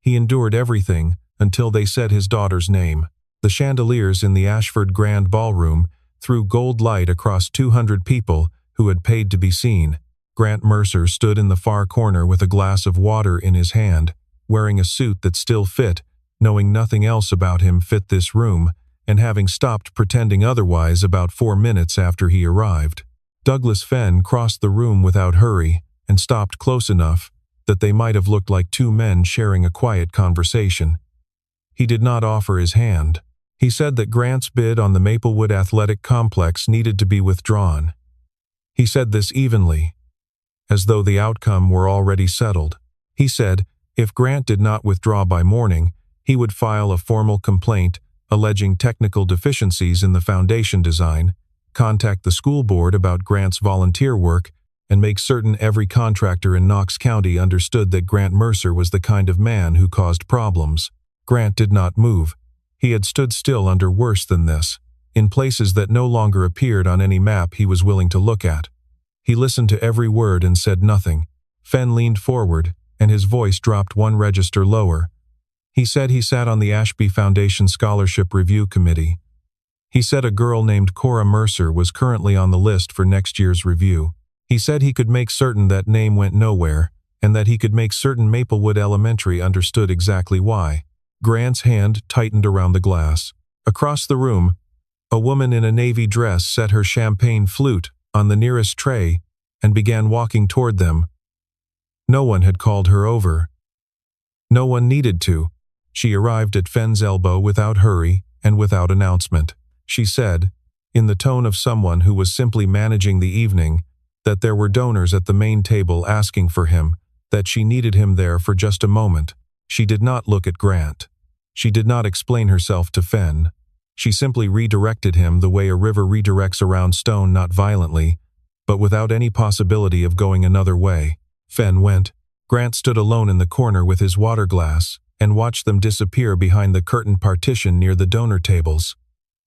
He endured everything until they said his daughter's name. The chandeliers in the Ashford Grand Ballroom threw gold light across 200 people who had paid to be seen. Grant Mercer stood in the far corner with a glass of water in his hand, wearing a suit that still fit, knowing nothing else about him fit this room, and having stopped pretending otherwise about 4 minutes after he arrived. Douglas Fenn crossed the room without hurry and stopped close enough that they might have looked like two men sharing a quiet conversation. He did not offer his hand. He said that Grant's bid on the Maplewood Athletic Complex needed to be withdrawn. He said this evenly, as though the outcome were already settled. He said if Grant did not withdraw by morning, he would file a formal complaint alleging technical deficiencies in the foundation design, contact the school board about Grant's volunteer work, and make certain every contractor in Knox County understood that Grant Mercer was the kind of man who caused problems. Grant did not move. He had stood still under worse than this, in places that no longer appeared on any map he was willing to look at. He listened to every word and said nothing. Fenn leaned forward, and his voice dropped one register lower. He said he sat on the Ashby Foundation Scholarship Review Committee. He said a girl named Cora Mercer was currently on the list for next year's review. He said he could make certain that name went nowhere, and that he could make certain Maplewood Elementary understood exactly why. Grant's hand tightened around the glass. Across the room, a woman in a navy dress set her champagne flute on the nearest tray and began walking toward them. No one had called her over. No one needed to. She arrived at Fenn's elbow without hurry and without announcement. She said, in the tone of someone who was simply managing the evening, that there were donors at the main table asking for him, that she needed him there for just a moment. She did not look at Grant. She did not explain herself to Fenn. She simply redirected him the way a river redirects around stone, not violently, but without any possibility of going another way. Fenn went. Grant stood alone in the corner with his water glass and watched them disappear behind the curtained partition near the donor tables.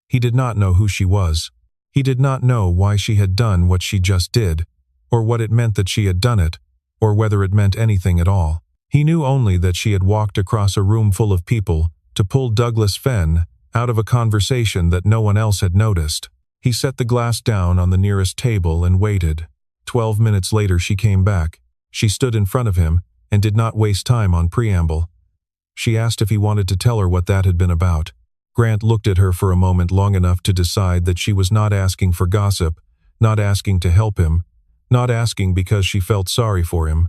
He did not know who she was. He did not know why she had done what she just did, or what it meant that she had done it, or whether it meant anything at all. He knew only that she had walked across a room full of people to pull Douglas Fenn out of a conversation that no one else had noticed. He set the glass down on the nearest table and waited. 12 minutes later she came back. She stood in front of him and did not waste time on preamble. She asked if he wanted to tell her what that had been about. Grant looked at her for a moment, long enough to decide that she was not asking for gossip, not asking to help him, not asking because she felt sorry for him.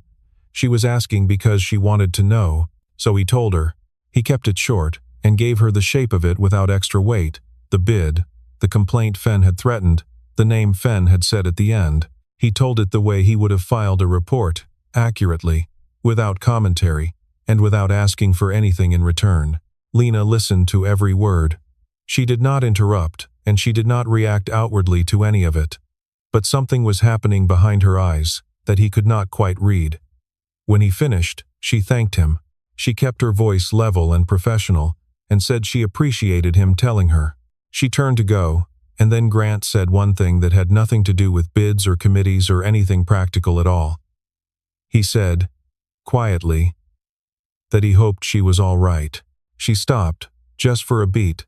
She was asking because she wanted to know, so he told her. He kept it short and gave her the shape of it without extra weight, the bid, the complaint Fenn had threatened, the name Fenn had said at the end. He told it the way he would have filed a report, accurately, without commentary, and without asking for anything in return. Lena listened to every word. She did not interrupt, and she did not react outwardly to any of it. But something was happening behind her eyes that he could not quite read. When he finished, she thanked him. She kept her voice level and professional, and said she appreciated him telling her. She turned to go, and then Grant said one thing that had nothing to do with bids or committees or anything practical at all. He said, quietly, that he hoped she was all right. She stopped, just for a beat.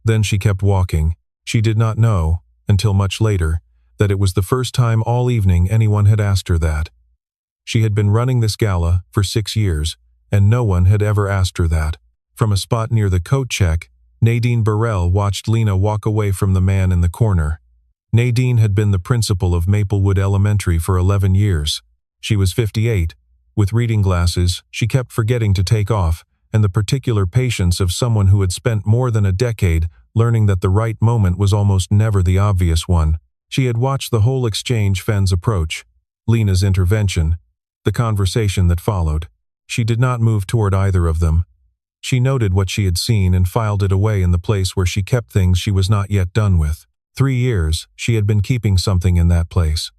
Then she kept walking. She did not know, until much later, that it was the first time all evening anyone had asked her that. She had been running this gala for 6 years, and no one had ever asked her that. From a spot near the coat check, Nadine Burrell watched Lena walk away from the man in the corner. Nadine had been the principal of Maplewood Elementary for 11 years. She was 58. With reading glasses, she kept forgetting to take off, and the particular patience of someone who had spent more than a decade learning that the right moment was almost never the obvious one. She had watched the whole exchange, Fenn's approach, Lena's intervention, the conversation that followed. She did not move toward either of them. She noted what she had seen and filed it away in the place where she kept things she was not yet done with. 3 years, she had been keeping something in that place.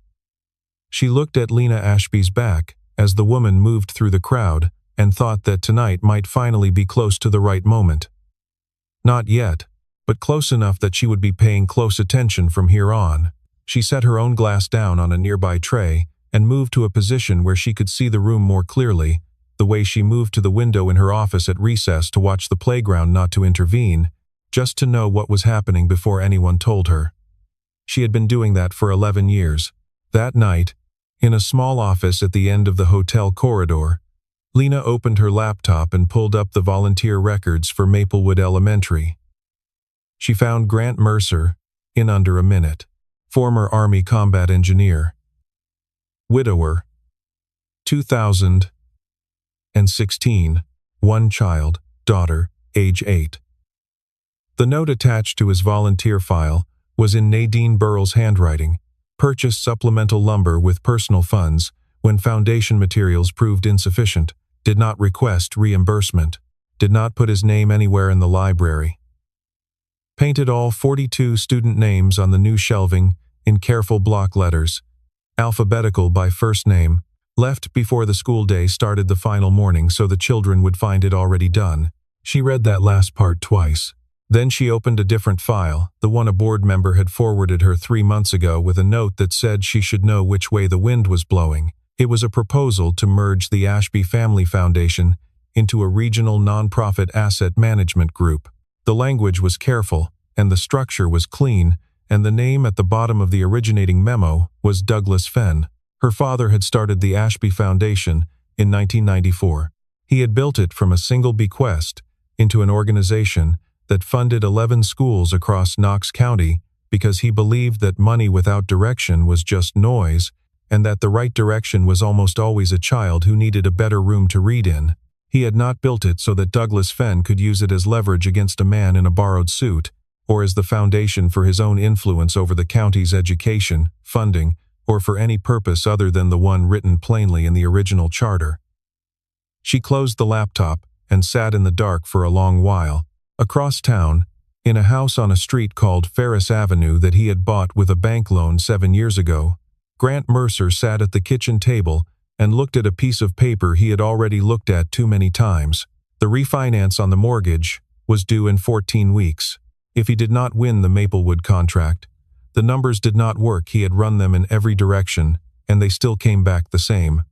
She looked at Lena Ashby's back as the woman moved through the crowd and thought that tonight might finally be close to the right moment. Not yet, but close enough that she would be paying close attention from here on. She set her own glass down on a nearby tray and moved to a position where she could see the room more clearly, the way she moved to the window in her office at recess to watch the playground, not to intervene, just to know what was happening before anyone told her. She had been doing that for 11 years. That night, in a small office at the end of the hotel corridor, Lena opened her laptop and pulled up the volunteer records for Maplewood Elementary. She found Grant Mercer in under a minute. Former Army combat engineer. Widower. 2016. One child, daughter, age 8. The note attached to his volunteer file was in Nadine Burrell's handwriting. Purchased supplemental lumber with personal funds when foundation materials proved insufficient. Did not request reimbursement. Did not put his name anywhere in the library. Painted all 42 student names on the new shelving in careful block letters, alphabetical by first name. Left before the school day started the final morning so the children would find it already done. She read that last part twice. Then she opened a different file, the one a board member had forwarded her 3 months ago, with a note that said she should know which way the wind was blowing. It was a proposal to merge the Ashby Family Foundation into a regional nonprofit asset management group. The language was careful, and the structure was clean, and the name at the bottom of the originating memo was Douglas Fenn. Her father had started the Ashby Foundation in 1994. He had built it from a single bequest into an organization that funded 11 schools across Knox County because he believed that money without direction was just noise, and that the right direction was almost always a child who needed a better room to read in. He had not built it so that Douglas Fenn could use it as leverage against a man in a borrowed suit, or as the foundation for his own influence over the county's education, funding, or for any purpose other than the one written plainly in the original charter. She closed the laptop and sat in the dark for a long while. Across town, in a house on a street called Ferris Avenue that he had bought with a bank loan 7 years ago, Grant Mercer sat at the kitchen table and looked at a piece of paper he had already looked at too many times. The refinance on the mortgage was due in 14 weeks. If he did not win the Maplewood contract, the numbers did not work. He had run them in every direction, and they still came back the same.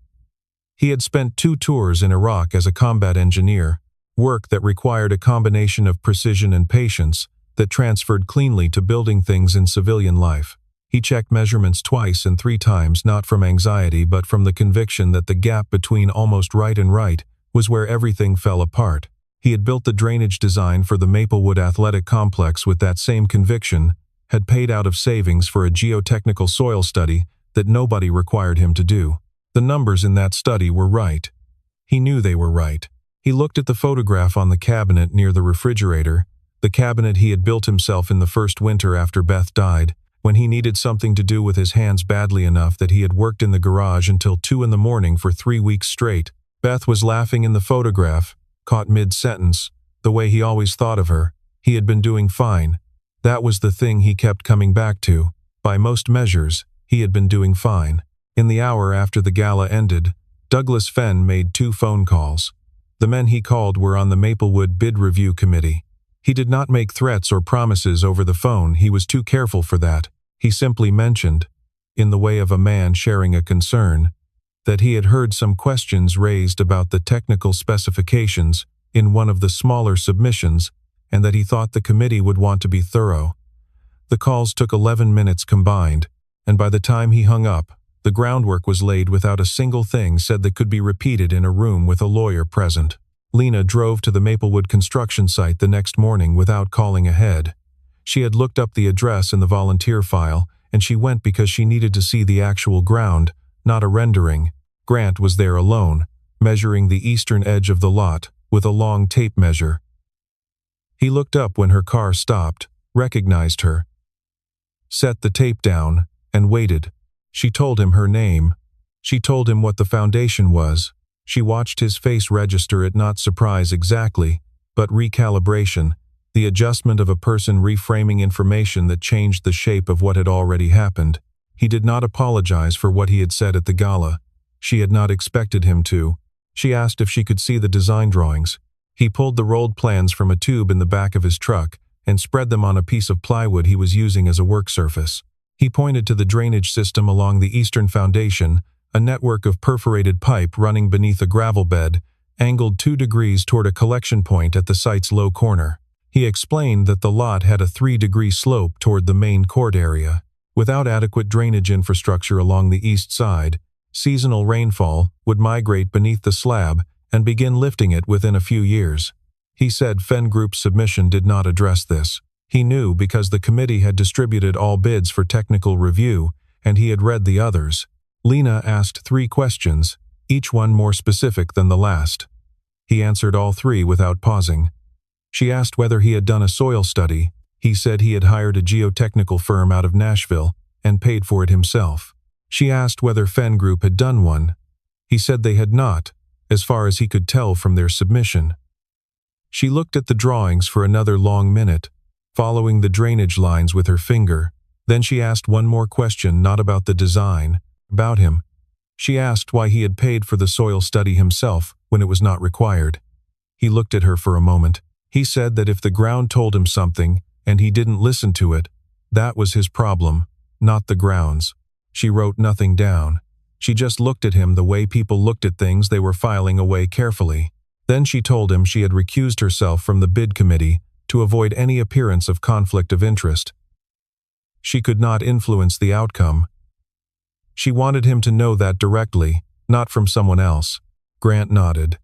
He had spent 2 tours in Iraq as a combat engineer, work that required a combination of precision and patience that transferred cleanly to building things in civilian life. He checked measurements twice and 3 times, not from anxiety but from the conviction that the gap between almost right and right was where everything fell apart. He had built the drainage design for the Maplewood Athletic Complex with that same conviction, had paid out of savings for a geotechnical soil study that nobody required him to do. The numbers in that study were right. He knew they were right. He looked at the photograph on the cabinet near the refrigerator, the cabinet he had built himself in the first winter after Beth died, when he needed something to do with his hands badly enough that he had worked in the garage until 2 in the morning for 3 weeks straight. Beth was laughing in the photograph, caught mid-sentence, the way he always thought of her. He had been doing fine. That was the thing he kept coming back to. By most measures, he had been doing fine. In the hour after the gala ended, Douglas Fenn made 2 phone calls. The men he called were on the Maplewood Bid Review Committee. He did not make threats or promises over the phone. He was too careful for that. He simply mentioned, in the way of a man sharing a concern, that he had heard some questions raised about the technical specifications in one of the smaller submissions and that he thought the committee would want to be thorough. The calls took 11 minutes combined, and by the time he hung up, the groundwork was laid without a single thing said that could be repeated in a room with a lawyer present. Lena drove to the Maplewood construction site the next morning without calling ahead. She had looked up the address in the volunteer file, and she went because she needed to see the actual ground, not a rendering. Grant was there alone, measuring the eastern edge of the lot with a long tape measure. He looked up when her car stopped, recognized her, set the tape down, and waited. She told him her name. She told him what the foundation was. She watched his face register it, not surprise exactly, but recalibration, the adjustment of a person reframing information that changed the shape of what had already happened. He did not apologize for what he had said at the gala. She had not expected him to. She asked if she could see the design drawings. He pulled the rolled plans from a tube in the back of his truck and spread them on a piece of plywood he was using as a work surface. He pointed to the drainage system along the eastern foundation, a network of perforated pipe running beneath a gravel bed angled 2 degrees toward a collection point at the site's low corner. He explained that the lot had a 3-degree slope toward the main court area. Without adequate drainage infrastructure along the east side, seasonal rainfall would migrate beneath the slab and begin lifting it within a few years. He said Fenn Group's submission did not address this. He knew because the committee had distributed all bids for technical review, and he had read the others. Lena asked 3 questions, each one more specific than the last. He answered all 3 without pausing. She asked whether he had done a soil study. He said he had hired a geotechnical firm out of Nashville and paid for it himself. She asked whether Fenn Group had done one. He said they had not, as far as he could tell from their submission. She looked at the drawings for another long minute, following the drainage lines with her finger. Then she asked one more question, not about the design, about him. She asked why he had paid for the soil study himself when it was not required. He looked at her for a moment. He said that if the ground told him something and he didn't listen to it, that was his problem, not the grounds. She wrote nothing down. She just looked at him the way people looked at things they were filing away carefully. Then she told him she had recused herself from the bid committee to avoid any appearance of conflict of interest. She could not influence the outcome. She wanted him to know that directly, not from someone else. Grant nodded.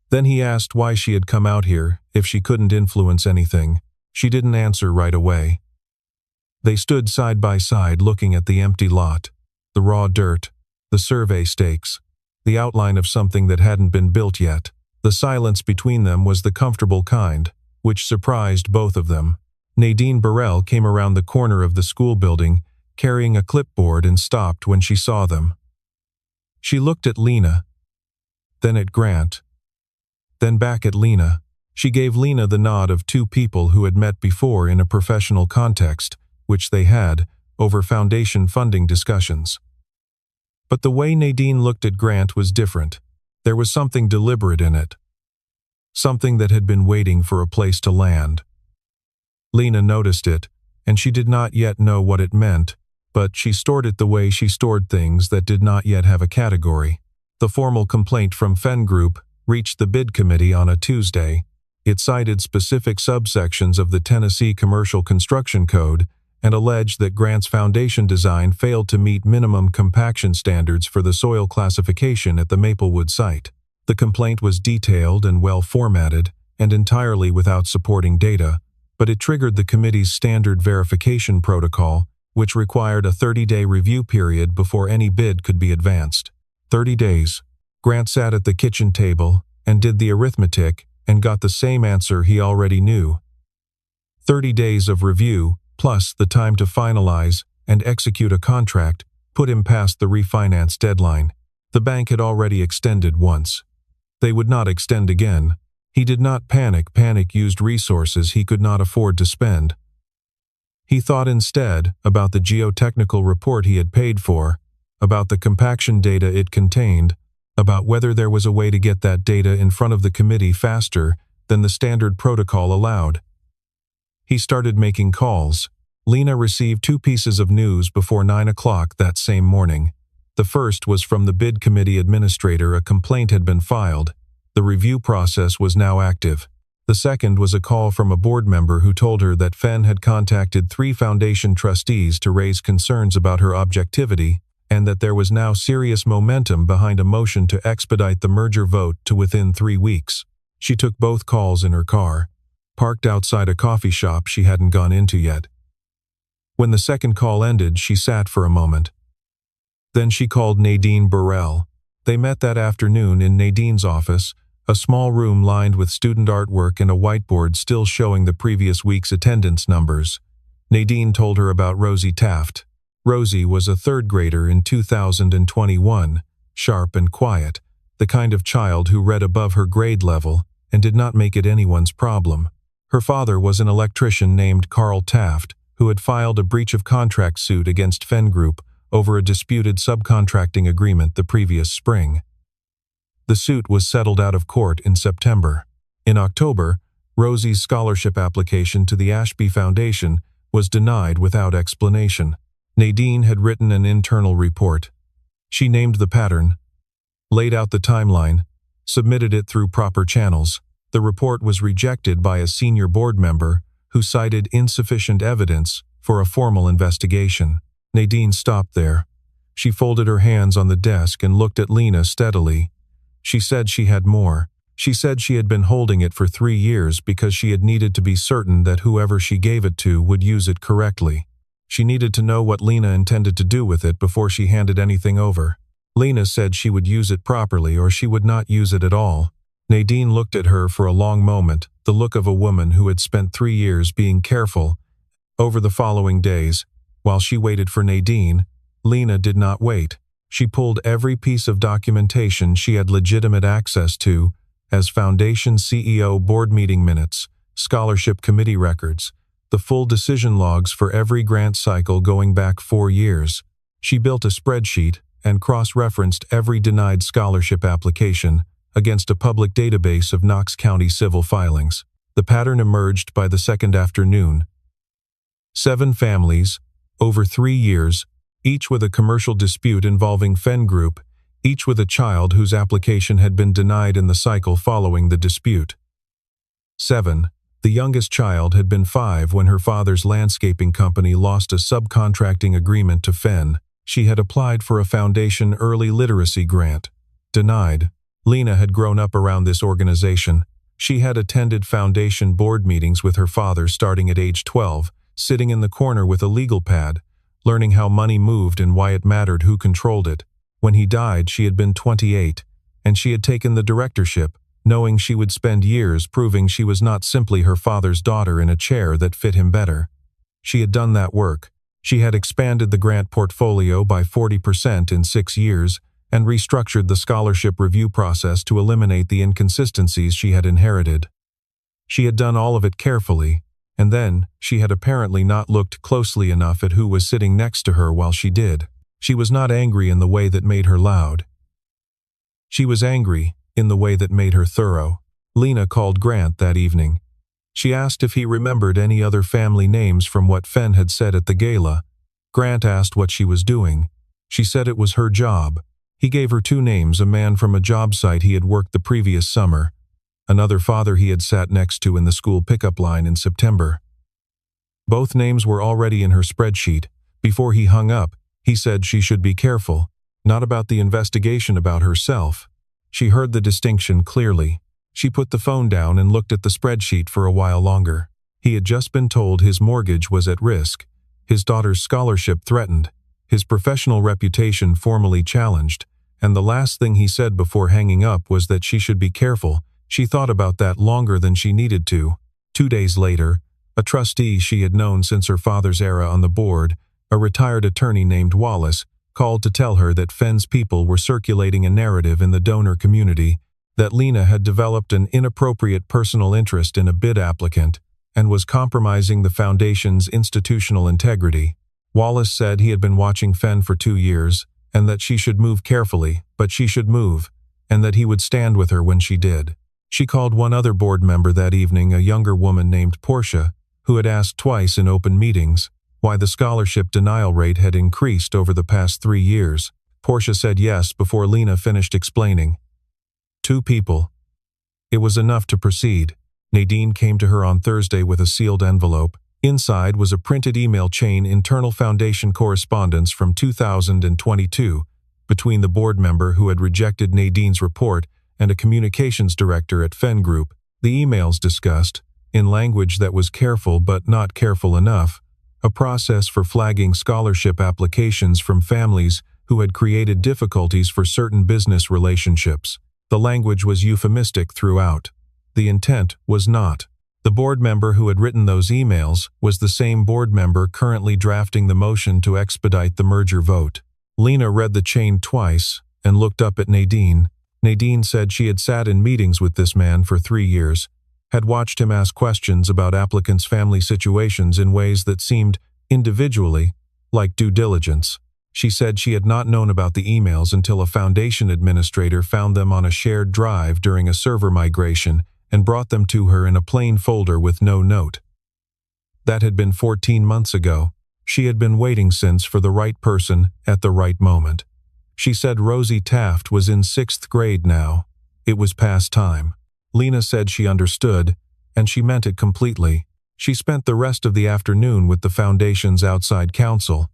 Then he asked why she had come out here if she couldn't influence anything. She didn't answer right away. They stood side by side looking at the empty lot, the raw dirt, the survey stakes, the outline of something that hadn't been built yet. The silence between them was the comfortable kind, which surprised both of them. Nadine Burrell came around the corner of the school building, carrying a clipboard, and stopped when she saw them. She looked at Lena, then at Grant, then back at Lena. She gave Lena the nod of 2 people who had met before in a professional context, which they had, over foundation funding discussions. But the way Nadine looked at Grant was different. There was something deliberate in it. Something that had been waiting for a place to land. Lena noticed it, and she did not yet know what it meant, but she stored it the way she stored things that did not yet have a category. The formal complaint from Fenn Group reached the bid committee on a Tuesday. It cited specific subsections of the Tennessee Commercial Construction Code and alleged that Grant's foundation design failed to meet minimum compaction standards for the soil classification at the Maplewood site. The complaint was detailed and well formatted and entirely without supporting data, but it triggered the committee's standard verification protocol, which required a 30-day review period before any bid could be advanced. 30 days. Grant sat at the kitchen table and did the arithmetic and got the same answer he already knew. 30 days of review, plus the time to finalize and execute a contract, put him past the refinance deadline. The bank had already extended once. They would not extend again. He did not panic. Panic used resources he could not afford to spend. He thought instead about the geotechnical report he had paid for, about the compaction data it contained, about whether there was a way to get that data in front of the committee faster than the standard protocol allowed. He started making calls. Lena received 2 pieces of news before 9 o'clock that same morning. The first was from the bid committee administrator. A complaint had been filed. The review process was now active. The second was a call from a board member who told her that Fenn had contacted 3 foundation trustees to raise concerns about her objectivity, and that there was now serious momentum behind a motion to expedite the merger vote to within 3 weeks. She took both calls in her car, parked outside a coffee shop she hadn't gone into yet. When the second call ended, she sat for a moment. Then she called Nadine Burrell. They met that afternoon in Nadine's office, a small room lined with student artwork and a whiteboard still showing the previous week's attendance numbers. Nadine told her about Rosie Taft. Rosie was a 3rd grader in 2021, sharp and quiet, the kind of child who read above her grade level and did not make it anyone's problem. Her father was an electrician named Carl Taft, who had filed a breach of contract suit against Fenn Group over a disputed subcontracting agreement the previous spring. The suit was settled out of court in September. In October, Rosie's scholarship application to the Ashby Foundation was denied without explanation. Nadine had written an internal report. She named the pattern, laid out the timeline, submitted it through proper channels. The report was rejected by a senior board member who cited insufficient evidence for a formal investigation. Nadine stopped there. She folded her hands on the desk and looked at Lena steadily. She said she had more. She said she had been holding it for 3 years because she had needed to be certain that whoever she gave it to would use it correctly. She needed to know what Lena intended to do with it before she handed anything over. Lena said she would use it properly or she would not use it at all. Nadine looked at her for a long moment, the look of a woman who had spent 3 years being careful. Over the following days, while she waited for Nadine, Lena did not wait. She pulled every piece of documentation she had legitimate access to, as Foundation CEO board meeting minutes, scholarship committee records, the full decision logs for every grant cycle going back 4 years. She built a spreadsheet and cross-referenced every denied scholarship application against a public database of Knox County civil filings. The pattern emerged by the second afternoon. 7 families, over 3 years, each with a commercial dispute involving Fenn Group, each with a child whose application had been denied in the cycle following the dispute. 7. The youngest child had been 5 when her father's landscaping company lost a subcontracting agreement to Fenn. She had applied for a Foundation early literacy grant. Denied. Lena had grown up around this organization. She had attended Foundation board meetings with her father starting at age 12, sitting in the corner with a legal pad, learning how money moved and why it mattered who controlled it. When he died, she had been 28, and she had taken the directorship, knowing she would spend years proving she was not simply her father's daughter in a chair that fit him better. She had done that work. She had expanded the grant portfolio by 40% in 6 years and restructured the scholarship review process to eliminate the inconsistencies she had inherited. She had done all of it carefully, and then she had apparently not looked closely enough at who was sitting next to her while she did. She was not angry in the way that made her loud. She was angry in the way that made her thorough. Lena called Grant that evening. She asked if he remembered any other family names from what Fenn had said at the gala. Grant asked what she was doing. She said it was her job. He gave her 2 names, a man from a job site he had worked the previous summer, another father he had sat next to in the school pickup line in September. Both names were already in her spreadsheet. Before he hung up, he said she should be careful, not about the investigation, about herself. She heard the distinction clearly. She put the phone down and looked at the spreadsheet for a while longer. He had just been told his mortgage was at risk, his daughter's scholarship threatened, his professional reputation formally challenged, and the last thing he said before hanging up was that she should be careful. She thought about that longer than she needed to. 2 days later, a trustee she had known since her father's era on the board, a retired attorney named Wallace, called to tell her that Fenn's people were circulating a narrative in the donor community that Lena had developed an inappropriate personal interest in a bid applicant and was compromising the Foundation's institutional integrity. Wallace said he had been watching Fenn for 2 years and that she should move carefully, but she should move, and that he would stand with her when she did. She called one other board member that evening, a younger woman named Portia, who had asked twice in open meetings why the scholarship denial rate had increased over the past 3 years. Portia said yes before Lena finished explaining. 2 people. It was enough to proceed. Nadine came to her on Thursday with a sealed envelope. Inside was a printed email chain, internal Foundation correspondence from 2022 between the board member who had rejected Nadine's report and a communications director at Fenn Group. The emails discussed, in language that was careful but not careful enough, a process for flagging scholarship applications from families who had created difficulties for certain business relationships. The language was euphemistic throughout. The intent was not. The board member who had written those emails was the same board member currently drafting the motion to expedite the merger vote. Lena read the chain twice and looked up at Nadine. Nadine said she had sat in meetings with this man for 3 years, had watched him ask questions about applicants' family situations in ways that seemed, individually, like due diligence. She said she had not known about the emails until a Foundation administrator found them on a shared drive during a server migration and brought them to her in a plain folder with no note. That had been 14 months ago. She had been waiting since for the right person at the right moment. She said Rosie Taft was in 6th grade now. It was past time. Lena said she understood, and she meant it completely. She spent the rest of the afternoon with the Foundation's outside counsel.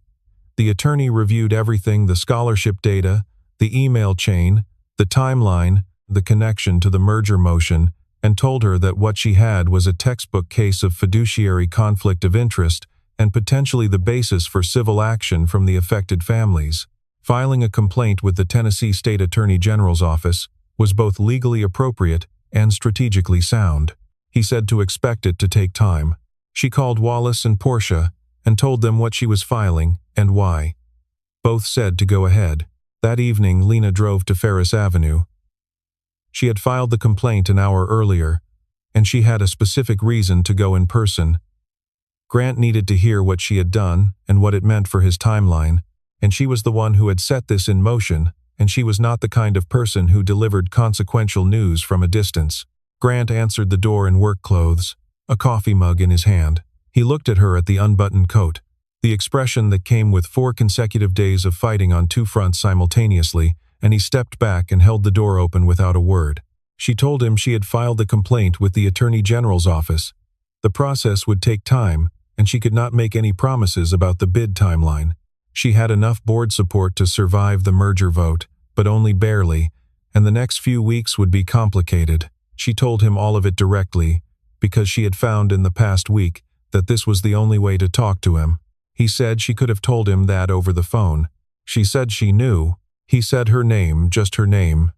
The attorney reviewed everything: the scholarship data, the email chain, the timeline, the connection to the merger motion, and told her that what she had was a textbook case of fiduciary conflict of interest and potentially the basis for civil action from the affected families. Filing a complaint with the Tennessee State Attorney General's office was both legally appropriate and strategically sound. He said to expect it to take time. She called Wallace and Portia and told them what she was filing and why. Both said to go ahead. That evening, Lena drove to Ferris Avenue. She had filed the complaint an hour earlier, and she had a specific reason to go in person. Grant needed to hear what she had done and what it meant for his timeline, and she was the one who had set this in motion, and she was not the kind of person who delivered consequential news from a distance. Grant answered the door in work clothes, a coffee mug in his hand. He looked at her at the unbuttoned coat, the expression that came with 4 consecutive days of fighting on 2 fronts simultaneously, and he stepped back and held the door open without a word. She told him she had filed the complaint with the Attorney General's office. The process would take time, and she could not make any promises about the bid timeline. She had enough board support to survive the merger vote, but only barely, and the next few weeks would be complicated. She told him all of it directly, because she had found in the past week that this was the only way to talk to him. He said she could have told him that over the phone. She said she knew. He said her name, just her name.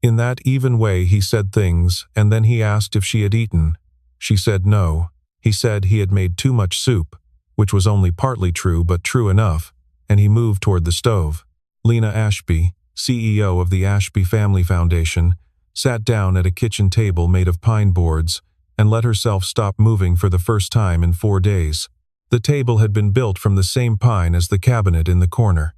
In that even way he said things, and then he asked if she had eaten. She said no. He said he had made too much soup, which was only partly true but true enough, and he moved toward the stove. Lena Ashby, CEO of the Ashby Family Foundation, sat down at a kitchen table made of pine boards and let herself stop moving for the first time in 4 days. The table had been built from the same pine as the cabinet in the corner.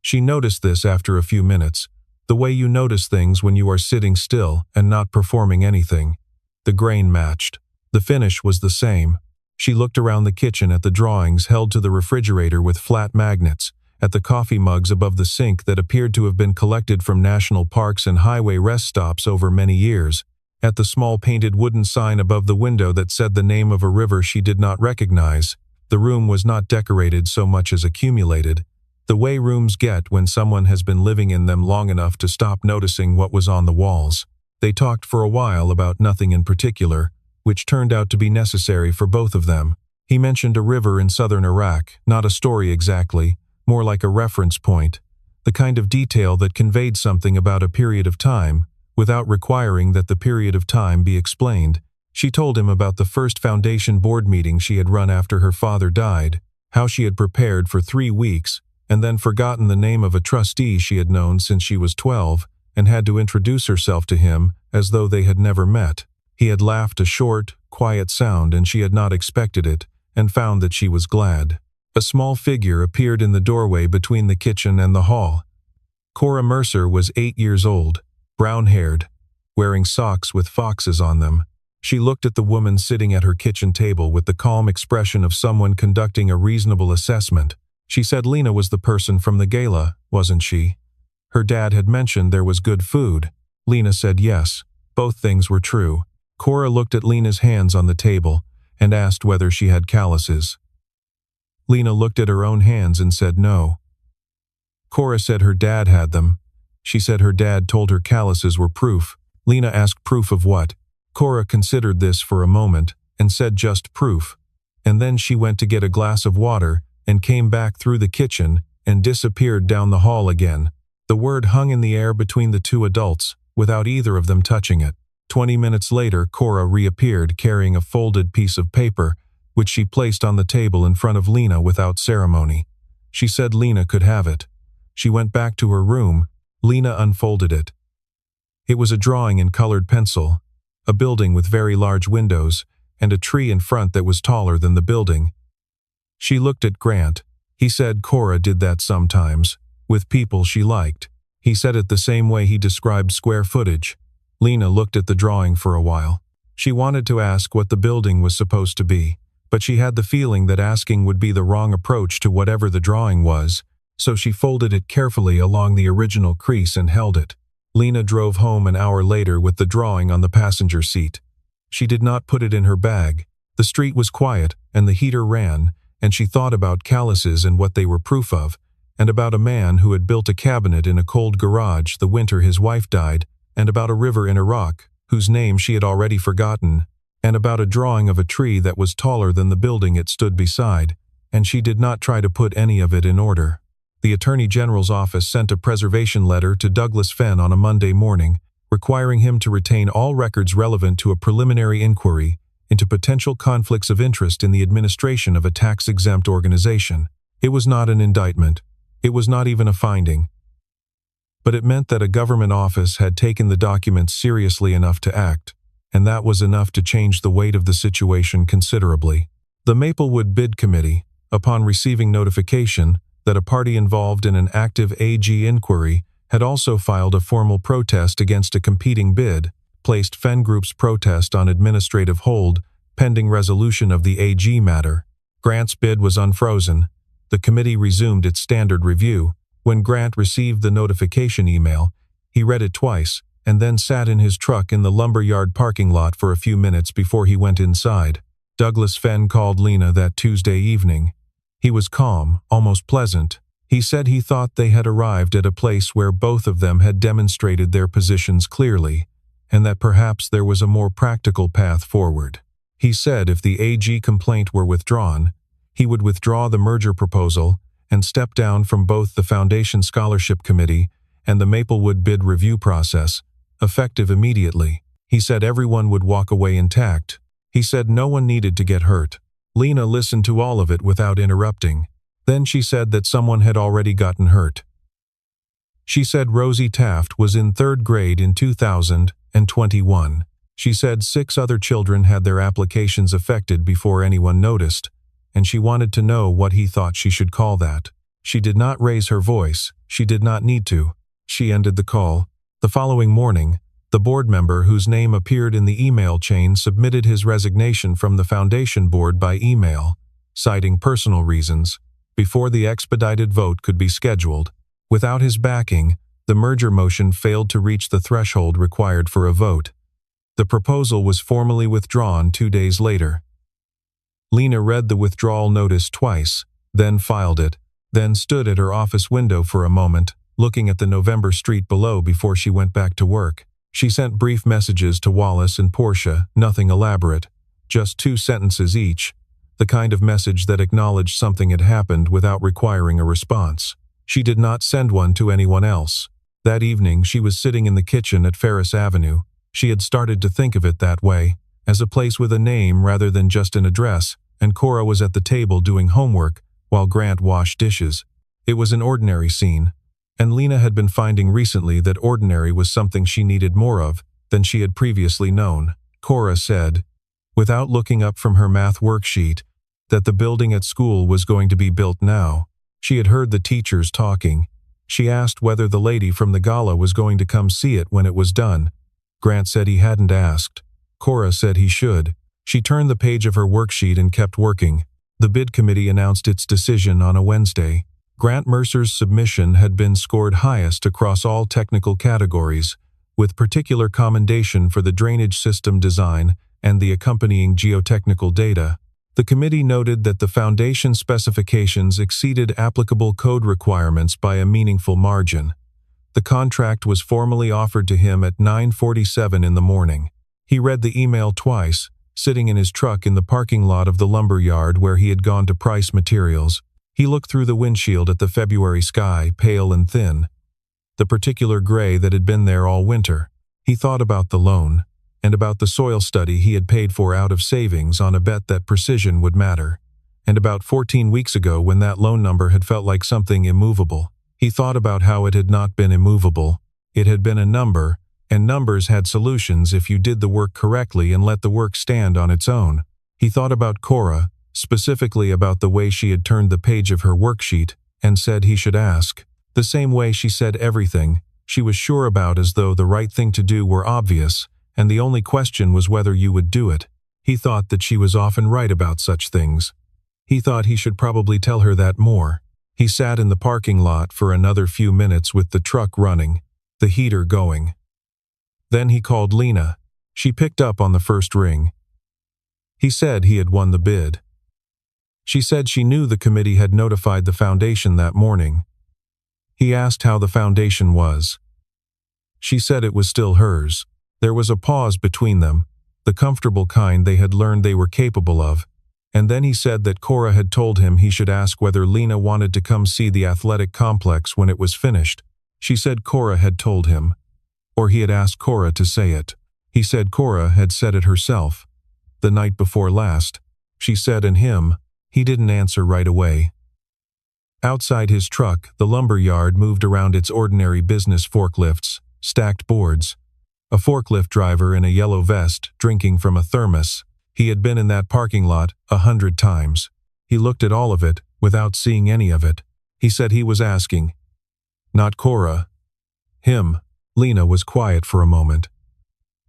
She noticed this after a few minutes, the way you notice things when you are sitting still and not performing anything. The grain matched. The finish was the same. She looked around the kitchen at the drawings held to the refrigerator with flat magnets, at the coffee mugs above the sink that appeared to have been collected from national parks and highway rest stops over many years, at the small painted wooden sign above the window that said the name of a river she did not recognize. The room was not decorated so much as accumulated, the way rooms get when someone has been living in them long enough to stop noticing what was on the walls. They talked for a while about nothing in particular, which turned out to be necessary for both of them. He mentioned a river in southern Iraq, not a story exactly, more like a reference point, the kind of detail that conveyed something about a period of time, without requiring that the period of time be explained. She told him about the first foundation board meeting she had run after her father died, how she had prepared for 3 weeks, and then forgotten the name of a trustee she had known since she was 12, and had to introduce herself to him as though they had never met. He had laughed a short, quiet sound, and she had not expected it, and found that she was glad. A small figure appeared in the doorway between the kitchen and the hall. Cora Mercer was 8 years old, brown-haired, wearing socks with foxes on them. She looked at the woman sitting at her kitchen table with the calm expression of someone conducting a reasonable assessment. She said Lena was the person from the gala, wasn't she? Her dad had mentioned there was good food. Lena said yes. Both things were true. Cora looked at Lena's hands on the table and asked whether she had calluses. Lena looked at her own hands and said no. Cora said her dad had them. She said her dad told her calluses were proof. Lena asked proof of what? Cora considered this for a moment and said just proof. And then she went to get a glass of water and came back through the kitchen and disappeared down the hall again. The word hung in the air between the two adults, without either of them touching it. 20 minutes later, Cora reappeared carrying a folded piece of paper, which she placed on the table in front of Lena without ceremony. She said Lena could have it. She went back to her room. Lena unfolded it. It was a drawing in colored pencil, a building with very large windows, and a tree in front that was taller than the building. She looked at Grant. He said Cora did that sometimes, with people she liked. He said it the same way he described square footage. Lena looked at the drawing for a while. She wanted to ask what the building was supposed to be, but she had the feeling that asking would be the wrong approach to whatever the drawing was, so she folded it carefully along the original crease and held it. Lena drove home an hour later with the drawing on the passenger seat. She did not put it in her bag. The street was quiet, and the heater ran, and she thought about calluses and what they were proof of, and about a man who had built a cabinet in a cold garage the winter his wife died, and about a river in Iraq, whose name she had already forgotten, and about a drawing of a tree that was taller than the building it stood beside, and she did not try to put any of it in order. The Attorney General's office sent a preservation letter to Douglas Fenn on a Monday morning, requiring him to retain all records relevant to a preliminary inquiry into potential conflicts of interest in the administration of a tax-exempt organization. It was not an indictment. It was not even a finding. But it meant that a government office had taken the documents seriously enough to act, and that was enough to change the weight of the situation considerably. The Maplewood Bid Committee, upon receiving notification that a party involved in an active AG inquiry had also filed a formal protest against a competing bid, placed Fenn Group's protest on administrative hold pending resolution of the AG matter. Grant's bid was unfrozen. The committee resumed its standard review. When Grant received the notification email, he read it twice and then sat in his truck in the lumberyard parking lot for a few minutes before he went inside. Douglas Fenn called Lena that Tuesday evening. He was calm, almost pleasant. He said he thought they had arrived at a place where both of them had demonstrated their positions clearly, and that perhaps there was a more practical path forward. He said if the AG complaint were withdrawn, he would withdraw the merger proposal and step down from both the Foundation Scholarship Committee and the Maplewood bid review process, effective immediately. He said everyone would walk away intact. He said no one needed to get hurt. Lena listened to all of it without interrupting. Then she said that someone had already gotten hurt. She said Rosie Taft was in 3rd grade in 2021. She said 6 other children had their applications affected before anyone noticed, and she wanted to know what he thought she should call that. She did not raise her voice. She did not need to. She ended the call. The following morning, the board member whose name appeared in the email chain submitted his resignation from the foundation board by email, citing personal reasons, before the expedited vote could be scheduled. Without his backing, the merger motion failed to reach the threshold required for a vote. The proposal was formally withdrawn 2 days later. Lena read the withdrawal notice twice, then filed it, then stood at her office window for a moment, looking at the November street below before she went back to work. She sent brief messages to Wallace and Portia, nothing elaborate, just 2 sentences each, the kind of message that acknowledged something had happened without requiring a response. She did not send one to anyone else. That evening she was sitting in the kitchen at Ferris Avenue. She had started to think of it that way, as a place with a name rather than just an address, and Cora was at the table doing homework while Grant washed dishes. It was an ordinary scene, and Lena had been finding recently that ordinary was something she needed more of than she had previously known. Cora said, without looking up from her math worksheet, that the building at school was going to be built now. She had heard the teachers talking. She asked whether the lady from the gala was going to come see it when it was done. Grant said he hadn't asked. Cora said he should. She turned the page of her worksheet and kept working. The bid committee announced its decision on a Wednesday. Grant Mercer's submission had been scored highest across all technical categories, with particular commendation for the drainage system design and the accompanying geotechnical data. The committee noted that the foundation specifications exceeded applicable code requirements by a meaningful margin. The contract was formally offered to him at 9:47 in the morning. He read the email twice, sitting in his truck in the parking lot of the lumber yard where he had gone to price materials. He looked through the windshield at the February sky, pale and thin, the particular gray that had been there all winter. He thought about the loan, and about the soil study he had paid for out of savings on a bet that precision would matter, and about 14 weeks ago when that loan number had felt like something immovable. He thought about how it had not been immovable. It had been a number, and numbers had solutions if you did the work correctly and let the work stand on its own. He thought about Cora, specifically about the way she had turned the page of her worksheet, and said he should ask. The same way she said everything she was sure about, as though the right thing to do were obvious, and the only question was whether you would do it. He thought that she was often right about such things. He thought he should probably tell her that more. He sat in the parking lot for another few minutes with the truck running. the heater going. Then he called Lena. She picked up on the first ring. He said he had won the bid. She said she knew the committee had notified the foundation that morning. He asked how the foundation was. She said it was still hers. There was a pause between them, the comfortable kind they had learned they were capable of, and then he said that Cora had told him he should ask whether Lena wanted to come see the athletic complex when it was finished. She said Cora had told him, or he had asked Cora to say it. He said Cora had said it herself, the night before last. She said and him. He didn't answer right away. Outside his truck, the lumber yard moved around its ordinary business forklifts, stacked boards. A forklift driver in a yellow vest, drinking from a thermos. He had been in that parking lot 100 times. He looked at all of it, without seeing any of it. He said he was asking. Not Cora. Him. Lena was quiet for a moment.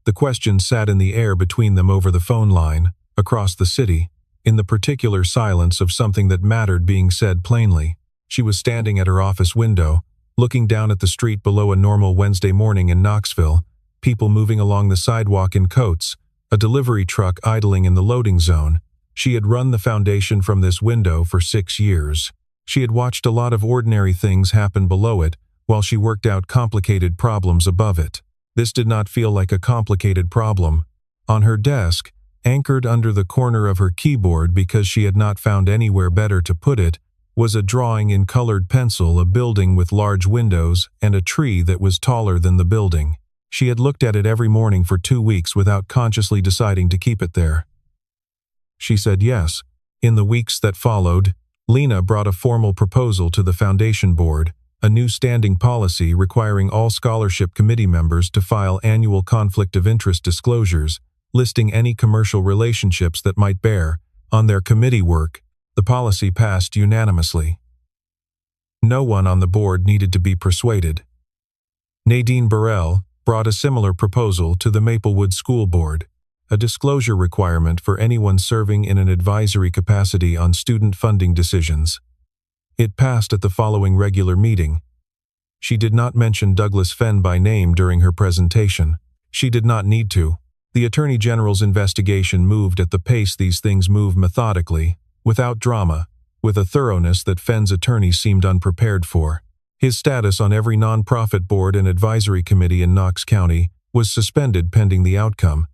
The question sat in the air between them over the phone line, across the city, in the particular silence of something that mattered being said plainly. She was standing at her office window, looking down at the street below a normal Wednesday morning in Knoxville, people moving along the sidewalk in coats, a delivery truck idling in the loading zone. She had run the foundation from this window for 6 years. She had watched a lot of ordinary things happen below it, while she worked out complicated problems above it. This did not feel like a complicated problem. On her desk, anchored under the corner of her keyboard because she had not found anywhere better to put it, was a drawing in colored pencil, a building with large windows and a tree that was taller than the building. She had looked at it every morning for 2 weeks without consciously deciding to keep it there. She said yes. In the weeks that followed, Lena brought a formal proposal to the foundation board, a new standing policy requiring all scholarship committee members to file annual conflict of interest disclosures, listing any commercial relationships that might bear on their committee work. The policy passed unanimously. No one on the board needed to be persuaded. Nadine Burrell brought a similar proposal to the Maplewood School Board, a disclosure requirement for anyone serving in an advisory capacity on student funding decisions. It passed at the following regular meeting. She did not mention Douglas Fenn by name during her presentation. She did not need to. The Attorney General's investigation moved at the pace these things move, methodically, without drama, with a thoroughness that Fenn's attorneys seemed unprepared for. His status on every nonprofit board and advisory committee in Knox County was suspended pending the outcome.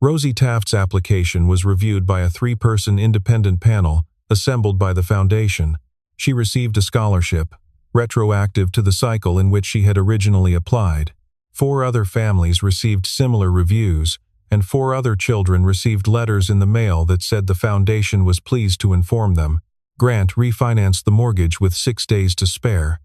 Rosie Taft's application was reviewed by a 3-person independent panel assembled by the foundation. She received a scholarship, retroactive to the cycle in which she had originally applied. 4 other families received similar reviews, and 4 other children received letters in the mail that said the foundation was pleased to inform them. Grant refinanced the mortgage with 6 days to spare.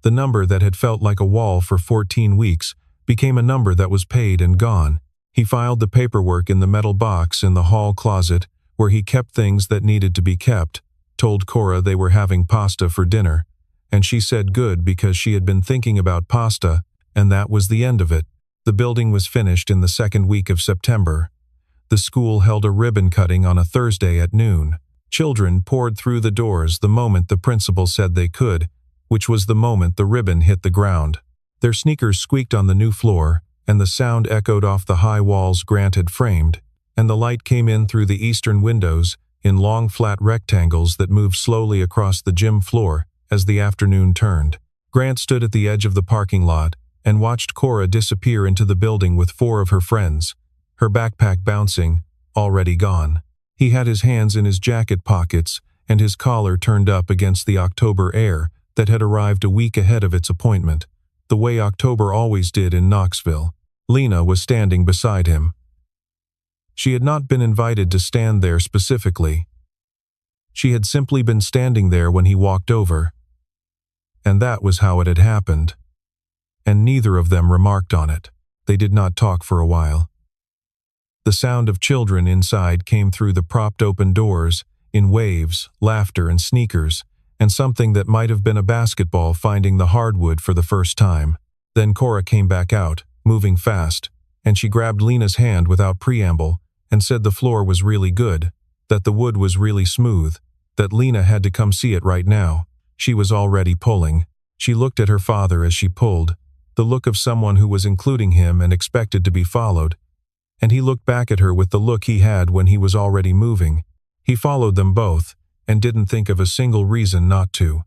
The number that had felt like a wall for 14 weeks became a number that was paid and gone. He filed the paperwork in the metal box in the hall closet where he kept things that needed to be kept, told Cora they were having pasta for dinner, and she said good because she had been thinking about pasta, and that was the end of it. The building was finished in the 2nd week of September. The school held a ribbon cutting on a Thursday at noon. Children poured through the doors the moment the principal said they could, which was the moment the ribbon hit the ground. Their sneakers squeaked on the new floor, and the sound echoed off the high walls Grant had framed, and the light came in through the eastern windows in long flat rectangles that moved slowly across the gym floor as the afternoon turned. Grant stood at the edge of the parking lot and watched Cora disappear into the building with 4 of her friends, her backpack bouncing, already gone. He had his hands in his jacket pockets and his collar turned up against the October air that had arrived a week ahead of its appointment, the way October always did in Knoxville. Lena was standing beside him. She had not been invited to stand there specifically. She had simply been standing there when he walked over. And that was how it had happened. And neither of them remarked on it. They did not talk for a while. The sound of children inside came through the propped open doors, in waves, laughter and sneakers, and something that might have been a basketball finding the hardwood for the first time. Then Cora came back out, moving fast, and she grabbed Lena's hand without preamble and said the floor was really good, that the wood was really smooth, that Lena had to come see it right now. She was already pulling. She looked at her father as she pulled. the look of someone who was including him and expected to be followed. And he looked back at her with the look he had when he was already moving. He followed them both, and didn't think of a single reason not to.